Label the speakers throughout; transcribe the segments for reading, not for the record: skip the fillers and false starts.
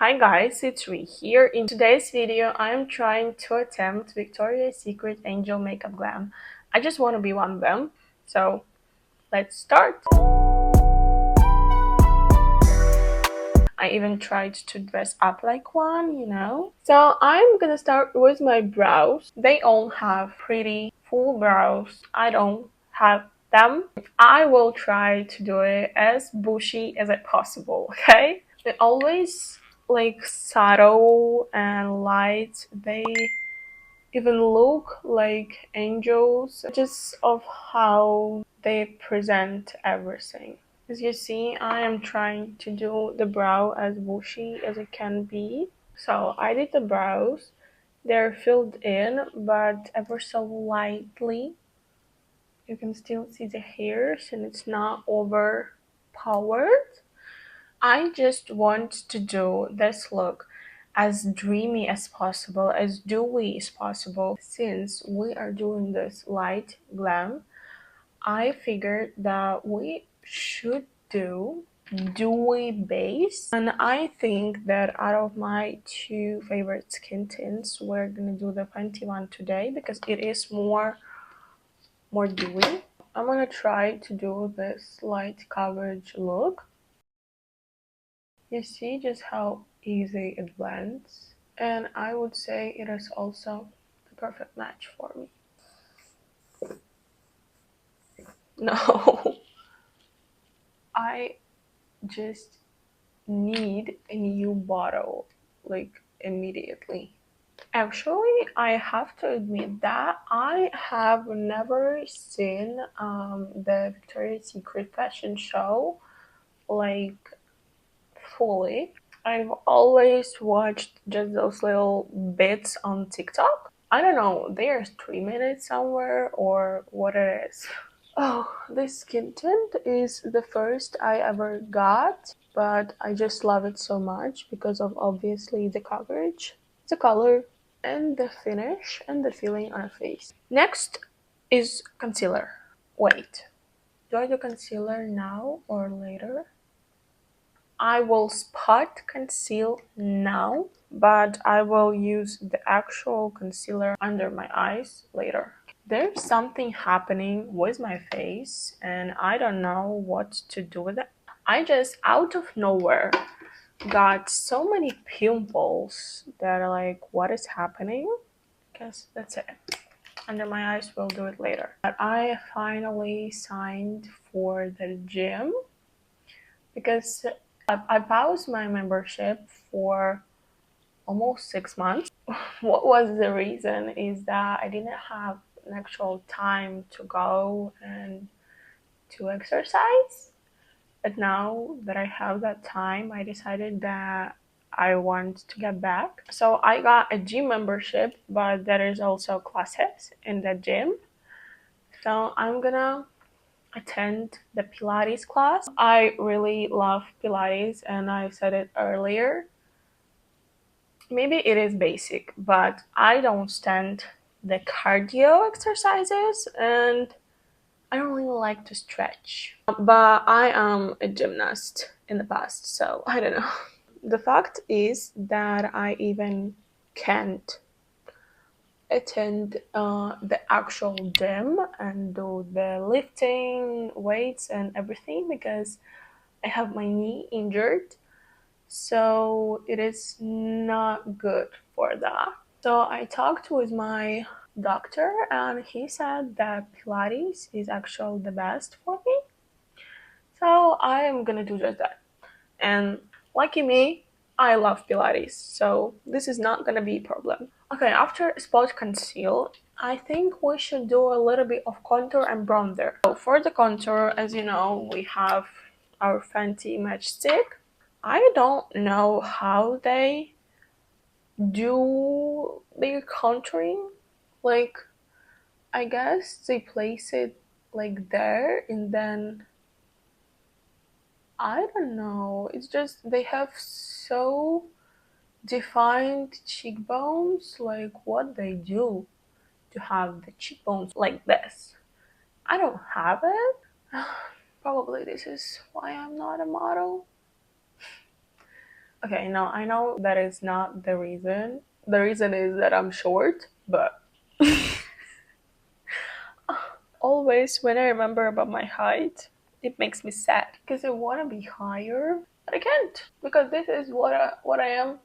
Speaker 1: Hi guys, it's Ree here. In today's video, I'm trying to attempt Victoria's Secret Angel Makeup Glam. I just want to be one of them, so let's start. I even tried to dress up like one, So I'm gonna start with my brows. They all have pretty full brows. I don't have them. I will try to do it as bushy as possible, okay? They always like subtle and light. They even look like angels just of how they present everything. As you see, I am trying to do the brow as bushy as it can be. So I did the brows. They're filled in, but ever so lightly. You can still see the hairs and it's not overpowered. I just want to do this look as dreamy as possible, as dewy as possible. Since we are doing this light glam, I figured that we should do dewy base, and I think that out of my two favorite skin tints, we're gonna do the Fenty one today because it is more dewy. I'm gonna try to do this light coverage look. You see just how easy it blends, and I would say it is also the perfect match for me. No, I just need a new bottle, like immediately. Actually, I have to admit that I have never seen the Victoria's Secret fashion show like fully. I've always watched just those little bits on TikTok. I don't know, there's 3 minutes somewhere or what it is. Oh, this skin tint is the first I ever got, but I just love it so much because of obviously the coverage, the color, and the finish and the feeling on a face. Next is concealer. Wait, do I do concealer now or later? I will spot conceal now, but I will use the actual concealer under my eyes later. There's something happening with my face and I don't know what to do with it. I just out of nowhere got so many pimples that are like, what is happening? Guess that's it. Under my eyes, we'll do it later. But I finally signed for the gym because I paused my membership for almost 6 months. What was the reason is that I didn't have an actual time to go and to exercise. But now that I have that time, I decided that I want to get back. So I got a gym membership, but there is also classes in the gym. So I'm gonna attend the Pilates class. I really love Pilates and I said it earlier. Maybe it is basic, but I don't stand the cardio exercises and I don't really like to stretch. But I am a gymnast in the past, so I don't know. The fact is that I even can't attend the actual gym and do the lifting, weights and everything because I have my knee injured, so it is not good for that. So I talked with my doctor and he said that Pilates is actually the best for me, so I am gonna do just that. And lucky me, I love Pilates, so this is not gonna be a problem. Okay, after spot conceal, I think we should do a little bit of contour and bronzer. So for the contour, as you know, we have our Fenty matchstick. I don't know how they do their contouring. Like, I guess they place it like there and then I don't know. It's just they have so defined cheekbones. Like, what they do to have the cheekbones like this? I don't have it. Probably this is why I'm not a model. Okay, now I know that is not the reason. The reason is that I'm short, but always when I remember about my height, it makes me sad because I want to be higher, but I can't because this is what I am.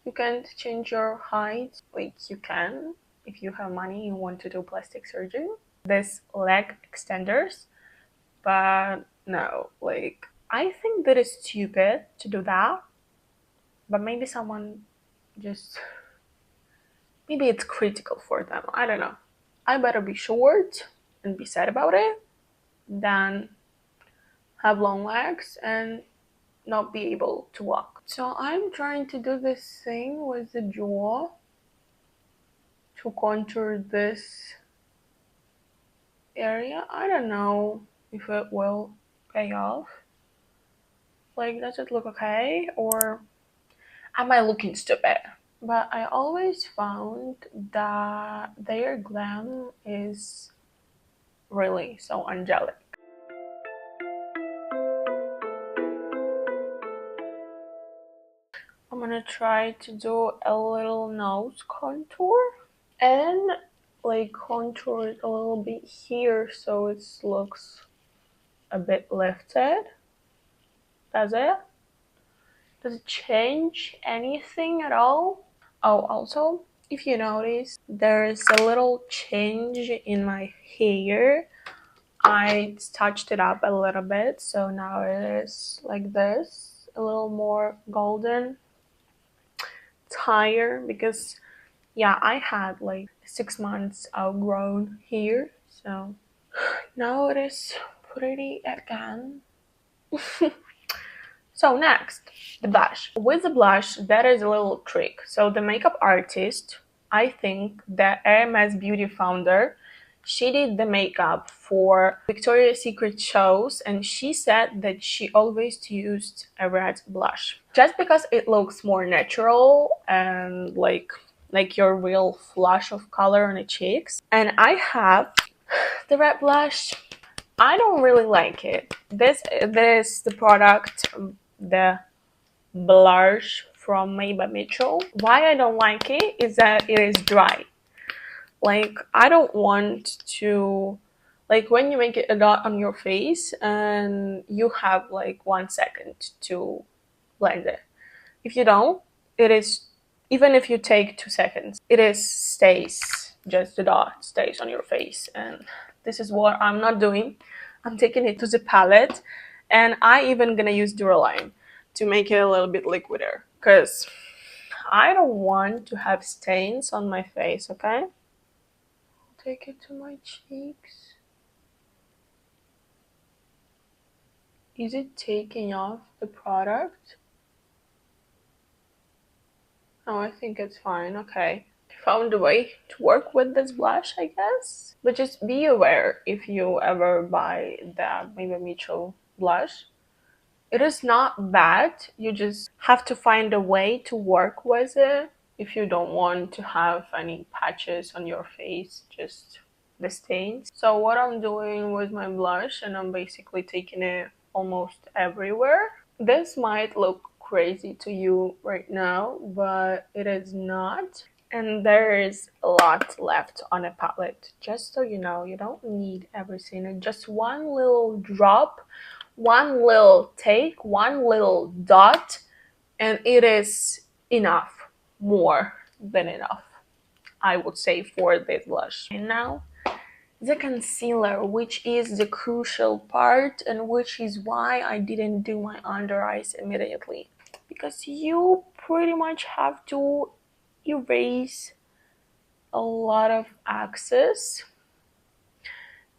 Speaker 1: You can't change your height. Like you can if you have money, you want to do plastic surgery. This leg extenders, but no, like I think that is stupid to do that. But maybe someone just maybe it's critical for them. I don't know. I better be short and be sad about it than have long legs and not be able to walk. So I'm trying to do this thing with the jaw to contour this area. I don't know if it will pay off. Like, does it look okay? Or am I looking stupid? But I always found that their glam is really so angelic. I'm gonna try to do a little nose contour and like contour it a little bit here so it looks a bit lifted. Does it? Does it change anything at all? Oh, also, if you notice, there's a little change in my hair. I touched it up a little bit, so now it is like this, a little more golden, higher because yeah, I had like 6 months outgrown hair, so now it is pretty again. So next, the blush. With the blush, that is a little trick. So the makeup artist, I think the Hermes beauty founder, she did the makeup for Victoria's Secret shows and she said that she always used a red blush. Just because it looks more natural and like your real flush of color on the cheeks. And I have the red blush. I don't really like it. This is the product, the blush from Made by Mitchell. Why I don't like it is that it is dry. Like I don't want to, like when you make it a dot on your face and you have like 1 second to blend it. If you don't, it is, even if you take 2 seconds, it is stays, just the dot stays on your face. And this is what I'm not doing. I'm taking it to the palette and I even gonna use Duraline to make it a little bit liquider because I don't want to have stains on my face, okay? Take it to my cheeks. Is it taking off the product? Oh, I think it's fine. Okay. Found a way to work with this blush, I guess. But just be aware if you ever buy the Maybe Mitchell blush. It is not bad. You just have to find a way to work with it if you don't want to have any patches on your face, just the stains. So what I'm doing with my blush, and I'm basically taking it almost everywhere. This might look crazy to you right now, but it is not. And there is a lot left on a palette. Just so you know, you don't need everything. And just one little drop, one little take, one little dot, and it is enough. More than enough, I would say, for this blush. And now, the concealer, which is the crucial part and which is why I didn't do my under eyes immediately. Because you pretty much have to erase a lot of excess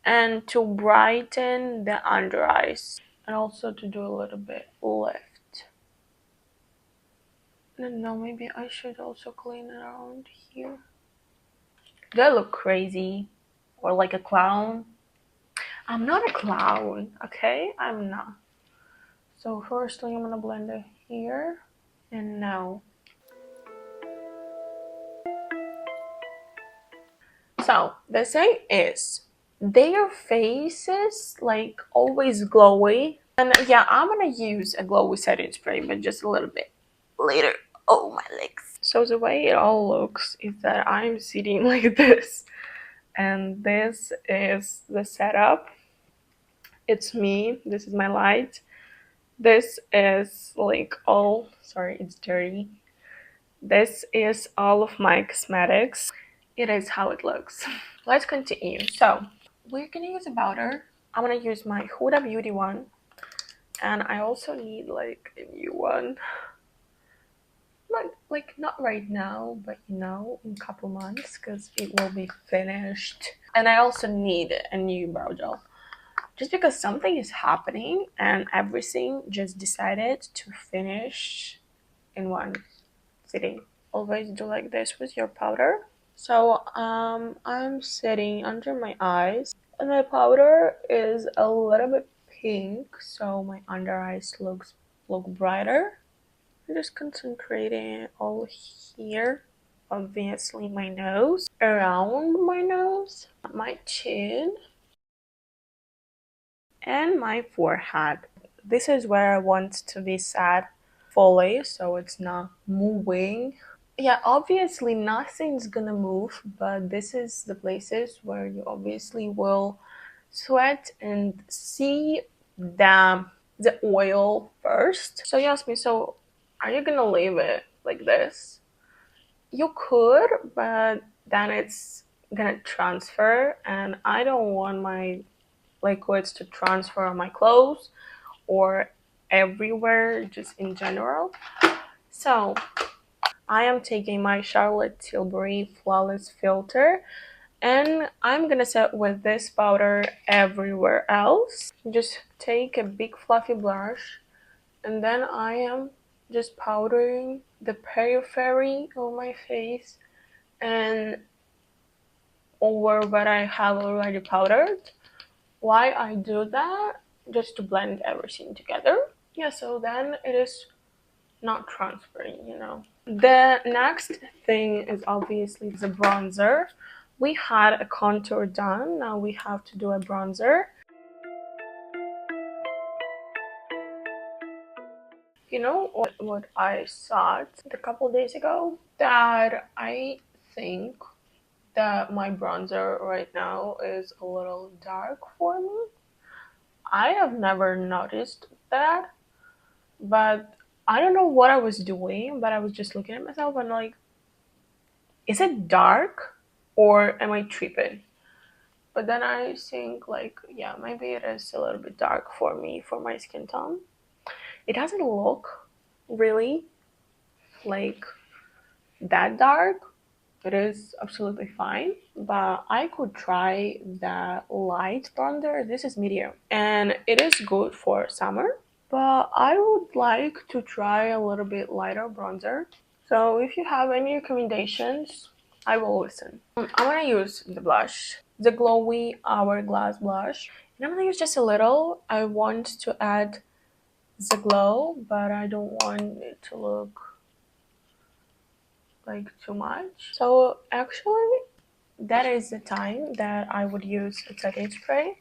Speaker 1: and to brighten the under eyes and also to do a little bit lift. And now maybe I should also clean it around here. Do I look crazy or like a clown? I'm not a clown, okay? I'm not. So firstly, I'm gonna blend it here and now. So the thing is, their faces like always glowy. And yeah, I'm gonna use a glowy setting spray, but just a little bit. later. Oh, my legs. So the way it all looks is that I'm sitting like this, and this is the setup. It's me. This is my light. This is like all, sorry, it's dirty. This is all of my cosmetics. It is how it looks. Let's continue. So we're gonna use a powder. I'm gonna use my Huda Beauty one, and I also need like a new one. Not right now, but in a couple months, because it will be finished. And I also need a new brow gel, just because something is happening and everything just decided to finish in one sitting. Always do like this with your powder. So I'm sitting under my eyes, and my powder is a little bit pink, so my under eyes look brighter. I'm just concentrating all here, obviously my nose, around my nose, my chin, and my forehead. This is where I want to be set fully, so it's not moving. Yeah, obviously nothing's gonna move, but this is the places where you obviously will sweat and see the oil first. So you ask me, so are you gonna leave it like this? You could, but then it's gonna transfer, and I don't want my liquids to transfer on my clothes or everywhere, just in general. So I am taking my Charlotte Tilbury Flawless Filter, and I'm gonna set with this powder everywhere else. Just take a big fluffy brush, and then I am just powdering the periphery of my face and over what I have already powdered. Why I do that? Just to blend everything together. Yeah, so then it is not transferring. The next thing is obviously the bronzer. We had a contour done, now we have to do a bronzer. You know what I thought a couple days ago? That I think that my bronzer right now is a little dark for me. I have never noticed that, but I don't know what I was doing, but I was just looking at myself and like, is it dark or am I tripping? But then I think like, yeah, maybe it is a little bit dark for me, for my skin tone. It doesn't look really like that dark. It is absolutely fine, but I could try the light bronzer. This is medium and it is good for summer, but I would like to try a little bit lighter bronzer. So if you have any recommendations, I will listen. I'm gonna use the blush, the glowy hourglass blush, and I'm gonna use just a little. I want to add the glow, but I don't want it to look like too much. So actually, that is the time that I would use a setting spray.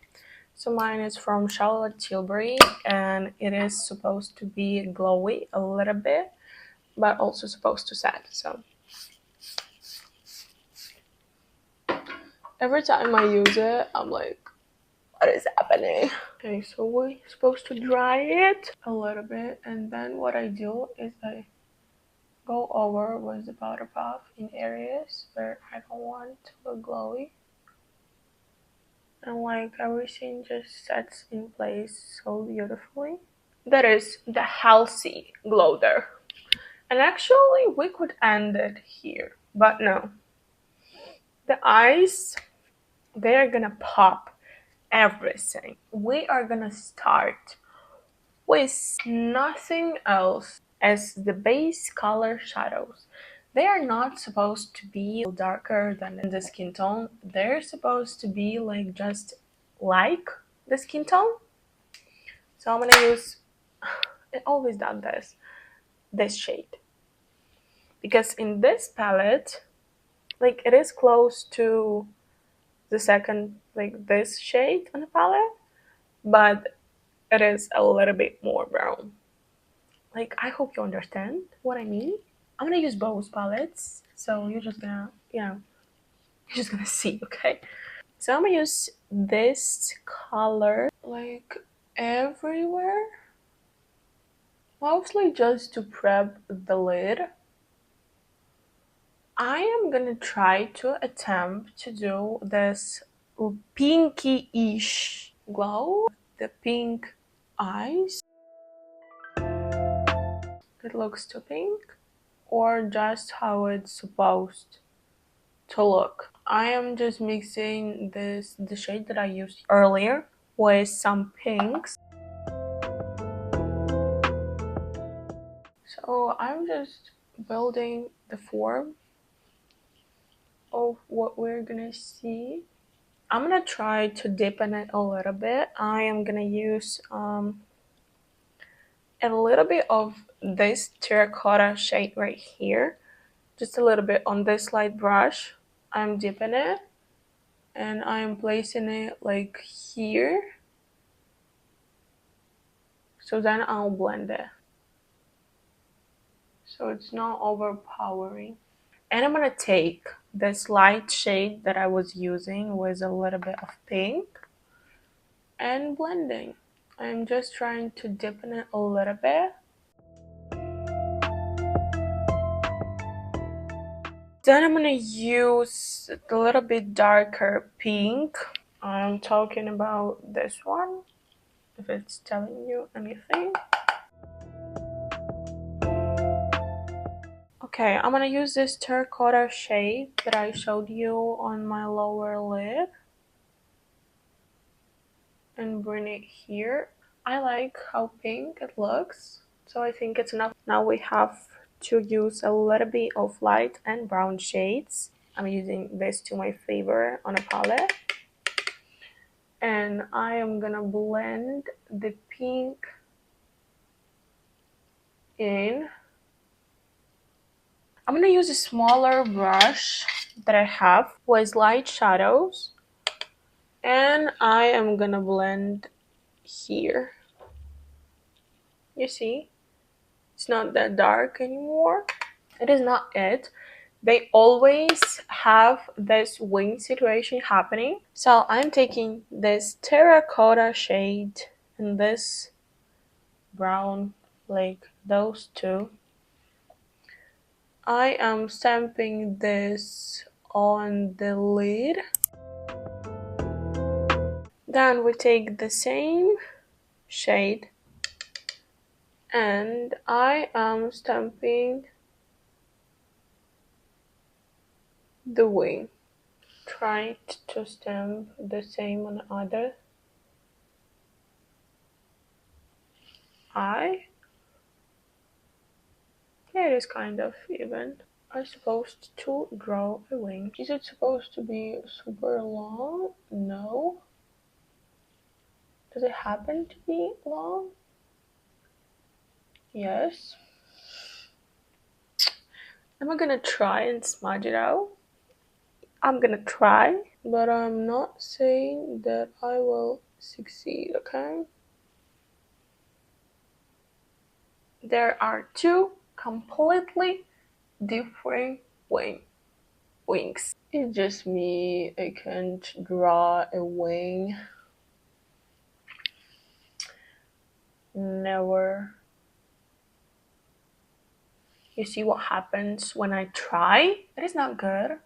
Speaker 1: So mine is from Charlotte Tilbury, and it is supposed to be glowy a little bit, but also supposed to set. So every time I use it, I'm like, what is happening? Okay, so we're supposed to dry it a little bit, and then what I do is I go over with the powder puff in areas where I don't want to look glowy. And like everything just sets in place so beautifully. That is the healthy glow there. And actually we could end it here, but no. The eyes, they're gonna pop everything. We are gonna start with nothing else as the base color shadows. They are not supposed to be darker than the skin tone. They're supposed to be like just like the skin tone. So I'm gonna use, I always done this shade. Because in this palette, like it is close to the second, like this shade on the palette, but it is a little bit more brown. Like, I hope you understand what I mean. I'm gonna use both palettes, so you're just gonna, you're just gonna see, okay? So I'm gonna use this color like everywhere, mostly just to prep the lid. I am gonna try to attempt to do this pinky-ish glow, the pink eyes. It looks too pink, or just how it's supposed to look. I am just mixing the shade that I used earlier with some pinks. So I'm just building the form of what we're gonna see. I'm gonna try to deepen it a little bit. I am gonna use a little bit of this terracotta shade right here, just a little bit on this light brush. I'm dipping it and I'm placing it like here, so then I'll blend it so it's not overpowering. And I'm gonna take this light shade that I was using with a little bit of pink and blending. I'm just trying to deepen it a little bit. Then I'm gonna use a little bit darker pink. I'm talking about this one, if it's telling you anything. Okay, I'm gonna use this terracotta shade that I showed you on my lower lid and bring it here. I like how pink it looks, so I think it's enough. Now we have to use a little bit of light and brown shades. I'm using this to my favor on a palette. And I am gonna blend the pink in. I'm gonna use a smaller brush that I have with light shadows, and I am gonna blend here. You see, it's not that dark anymore. It is not it. They always have this wing situation happening. So I'm taking this terracotta shade and this brown, like those two. I am stamping this on the lid. Then we take the same shade and I am stamping the wing. Try to stamp the same on the other eye. Yeah, it is kind of even. I'm supposed to draw a wing. Is it supposed to be super long? No. Does it happen to be long? Yes. Am I gonna try and smudge it out? I'm gonna try, but I'm not saying that I will succeed, okay? There are two completely different wings. It's just me, I can't draw a wing. Never. You see what happens when I try? It is not good.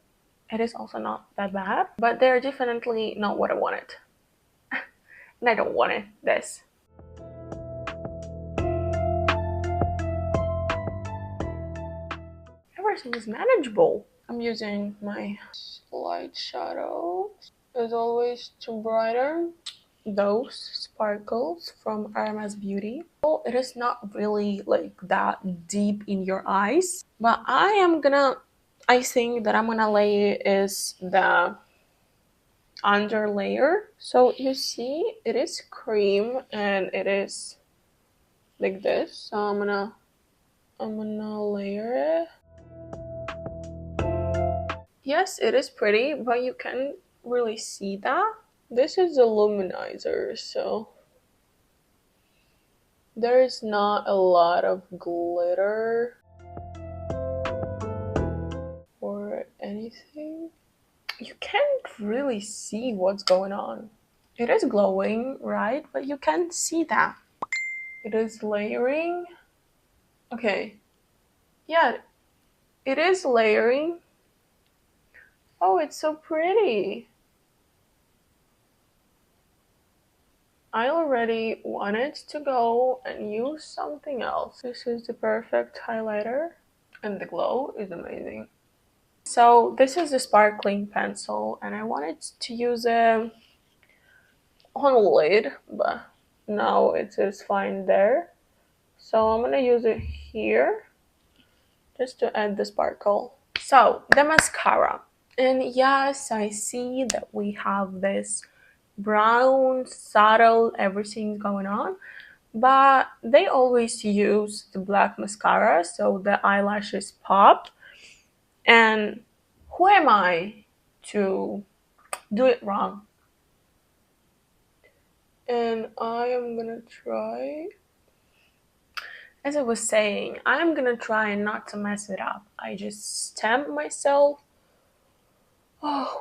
Speaker 1: It is also not that bad, but they're definitely not what I wanted. And I don't want it, this. Everything is manageable. I'm using my light shadow, as always, to brighten those sparkles from RMS Beauty. Well, it is not really like that deep in your eyes, but I think that I'm gonna lay is the under layer. So you see it is cream and it is like this. So I'm gonna layer it. Yes, it is pretty, but you can't really see that. This is the luminizer, so There is not a lot of glitter or anything. You can't really see what's going on. It is glowing, right? But you can't see that. It is layering. Okay. Yeah, it is layering. Oh, it's so pretty. I already wanted to go and use something else. This is the perfect highlighter, and the glow is amazing. So this is a sparkling pencil, and I wanted to use it on a lid, but now it is fine there. So I'm gonna use it here just to add the sparkle. So the mascara. And yes, I see that we have this brown, subtle, everything going on. But they always use the black mascara so the eyelashes pop. And who am I to do it wrong? And I am gonna try, as I was saying, I'm gonna try not to mess it up. I just stamp myself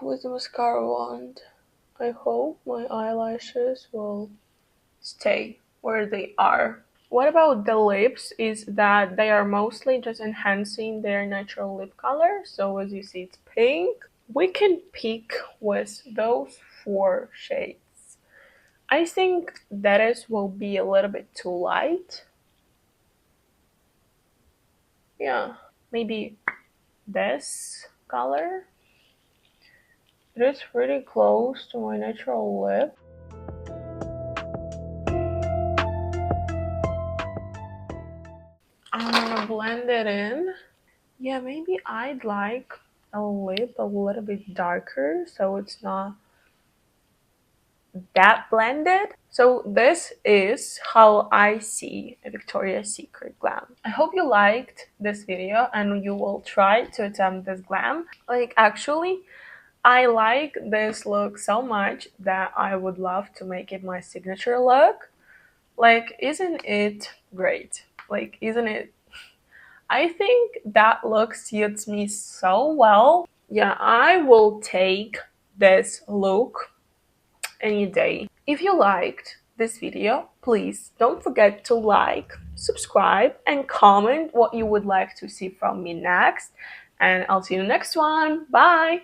Speaker 1: with the mascara wand. I hope my eyelashes will stay where they are. What about the lips is that they are mostly just enhancing their natural lip color. So as you see, it's pink. We can pick with those 4 shades. I think that is will be a little bit too light. Yeah, maybe this color. It is pretty close to my natural lip. I'm gonna blend it in. Yeah, maybe I'd like a lip a little bit darker so it's not that blended. So this is how I see a Victoria's Secret glam. I hope you liked this video and you will try to attempt this glam. Like actually, I like this look so much that I would love to make it my signature look. Like, isn't it great? Like, isn't it? I think that look suits me so well. Yeah, I will take this look any day. If you liked this video, please don't forget to like, subscribe, and comment what you would like to see from me next. And I'll see you in the next one. Bye!